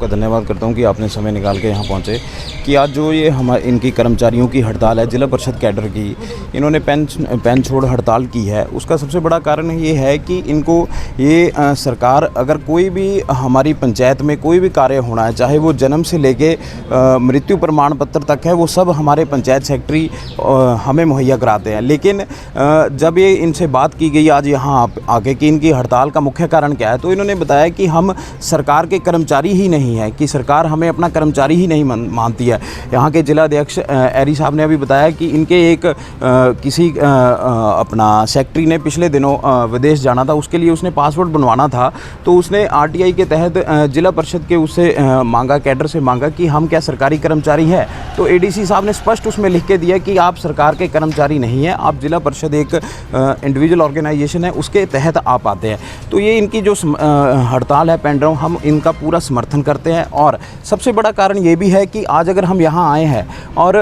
का धन्यवाद करता हूं कि आपने समय निकाल के यहां पहुंचे। कि आज जो ये इनकी कर्मचारियों की हड़ताल है, जिला परिषद कैडर की, इन्होंने पेन छोड़ हड़ताल की है, उसका सबसे बड़ा कारण ये है कि इनको ये सरकार अगर कोई भी हमारी पंचायत में कोई भी कार्य होना है, चाहे वो जन्म से लेके मृत्यु प्रमाण पत्र तक है, वो सब हमारे पंचायत सेक्रेटरी हमें मुहैया कराते हैं। लेकिन जब ये इनसे बात की गई आज यहाँ आके कि इनकी हड़ताल का मुख्य कारण क्या है, तो इन्होंने बताया कि हम सरकार के कर्मचारी ही नहीं हैं, कि सरकार हमें अपना कर्मचारी ही नहीं मानती है। यहाँ के जिला अध्यक्ष एरी साहब ने अभी बताया कि इनके एक किसी अपना सेक्रेटरी ने पिछले दिनों विदेश जाना था, उसके लिए उसने पासपोर्ट बनवाना था, तो उसने आरटीआई के तहत जिला परिषद के उससे मांगा, कैडर से मांगा कि हम क्या सरकारी कर्मचारी हैं। तो एडीसी साहब ने स्पष्ट उसमें लिख के दिया कि आप सरकार के कर्मचारी नहीं हैं, आप जिला परिषद एक इंडिविजुअल ऑर्गेनाइजेशन है, उसके तहत आप आते हैं। तो ये इनकी जो हड़ताल है पेन ड्राइव, हम इनका पूरा समर्थन करते हैं। और सबसे बड़ा कारण ये भी है कि आज अगर हम यहाँ आए हैं और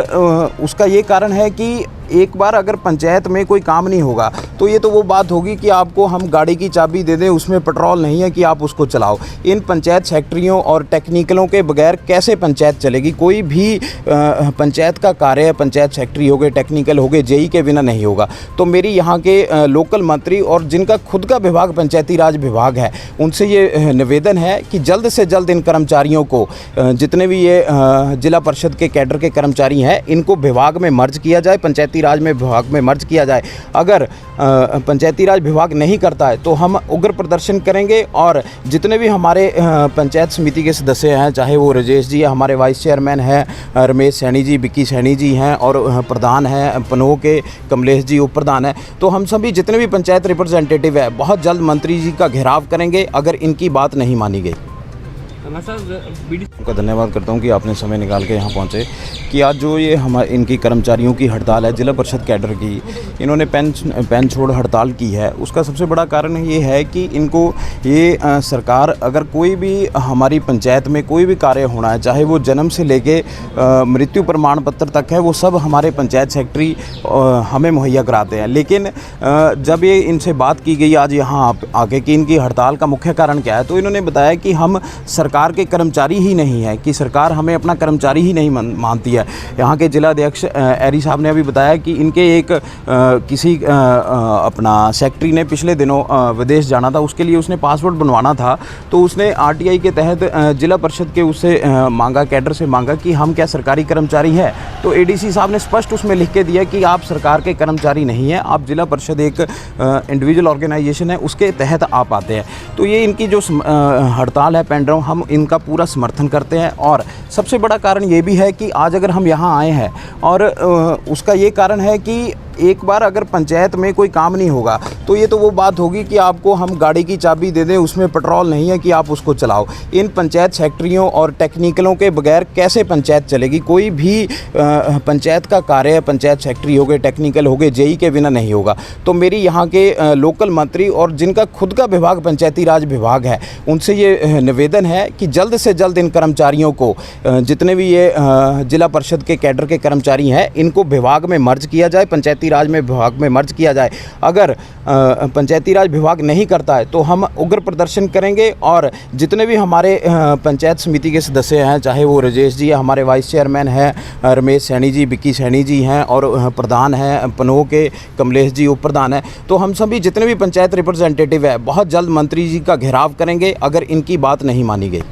उसका ये कारण है कि एक बार अगर पंचायत में कोई काम नहीं होगा तो ये तो वो बात होगी कि आपको हम गाड़ी की चाबी दे दें, उसमें पेट्रोल नहीं है कि आप उसको चलाओ। इन पंचायत सेक्रेटरियों और टेक्निकलों के बगैर कैसे पंचायत चलेगी? कोई भी पंचायत का कार्य पंचायत सेक्रेटरी हो गए, टेक्निकल हो गए, जेई के बिना नहीं होगा। तो मेरी यहाँ के लोकल मंत्री और जिनका खुद का विभाग पंचायती राज विभाग है, उनसे ये निवेदन है कि जल्द से जल्द इन कर्मचारियों को, जितने भी ये जिला परिषद के कैडर के कर्मचारी हैं, इनको विभाग में मर्ज किया जाए, पंचायती राज में विभाग में मर्ज किया जाए। अगर पंचायती राज विभाग नहीं करता है तो हम उग्र प्रदर्शन करेंगे। और जितने भी हमारे पंचायत समिति के सदस्य हैं, चाहे वो राजेश जी, हमारे वाइस चेयरमैन हैं रमेश सैनी जी, विक्की सैनी जी हैं, और प्रधान हैं पनोह के कमलेश जी, उप प्रधान हैं, तो हम सभी जितने भी पंचायत रिप्रेजेंटेटिव है बहुत जल्द मंत्री जी का घेराव करेंगे अगर इनकी बात नहीं मानी गई। का धन्यवाद करता हूं कि आपने समय निकाल के यहाँ पहुँचे। कि आज जो ये इनकी कर्मचारियों की हड़ताल है, जिला परिषद कैडर की, इन्होंने पेन छोड़ हड़ताल की है, उसका सबसे बड़ा कारण ये है कि इनको ये सरकार अगर कोई भी हमारी पंचायत में कोई भी कार्य होना है, चाहे वो जन्म से लेके मृत्यु प्रमाण पत्र तक है, वो सब हमारे पंचायत सेक्रेटरी हमें मुहैया कराते हैं। लेकिन जब ये इनसे बात की गई आज यहाँ आके कि इनकी हड़ताल का मुख्य कारण क्या है, तो इन्होंने बताया कि हम सरकार के कर्मचारी ही नहीं हैं, कि सरकार हमें अपना कर्मचारी ही नहीं मानती है। यहाँ के जिला अध्यक्ष एरी साहब ने अभी बताया कि इनके एक किसी अपना सेक्रेटरी ने पिछले दिनों विदेश जाना था, उसके लिए उसने पासपोर्ट बनवाना था, तो उसने आरटीआई के तहत जिला परिषद के उससे मांगा, कैडर से मांगा कि हम क्या सरकारी कर्मचारी हैं। तो एडीसी साहब ने स्पष्ट उसमें लिख के दिया कि आप सरकार के कर्मचारी नहीं हैं, आप जिला परिषद एक इंडिविजुअल ऑर्गेनाइजेशन है, उसके तहत आप आते हैं। तो ये इनकी जो हड़ताल है पेन ड्राइव, हम इनका पूरा समर्थन करते हैं। और सबसे बड़ा कारण ये भी है कि आज अगर हम यहाँ आए हैं और उसका ये कारण है कि एक बार अगर पंचायत में कोई काम नहीं होगा तो ये तो वो बात होगी कि आपको हम गाड़ी की चाबी दे दें, उसमें पेट्रोल नहीं है कि आप उसको चलाओ। इन पंचायत सेक्रेटरियों और टेक्निकलों के बगैर कैसे पंचायत चलेगी? कोई भी पंचायत का कार्य पंचायत सेक्रेटरी हो गए, टेक्निकल हो गए, जेई के बिना नहीं होगा। तो मेरी यहाँ के लोकल मंत्री और जिनका खुद का विभाग पंचायती राज विभाग है, उनसे ये निवेदन है कि जल्द से जल्द इन कर्मचारियों को, जितने भी ये जिला परिषद के कैडर के कर्मचारी हैं, इनको विभाग में मर्ज किया जाए, पंचायती राज में विभाग में मर्ज किया जाए। अगर पंचायती राज विभाग नहीं करता है तो हम उग्र प्रदर्शन करेंगे। और जितने भी हमारे पंचायत समिति के सदस्य हैं, चाहे वो राजेश जी, हमारे वाइस चेयरमैन हैं रमेश सैनी जी, विक्की सैनी जी हैं, और प्रधान हैं पनोह के कमलेश जी, उप प्रधान हैं, तो हम सभी जितने भी पंचायत रिप्रेजेंटेटिव है बहुत जल्द मंत्री जी का घेराव करेंगे अगर इनकी बात नहीं मानी गई।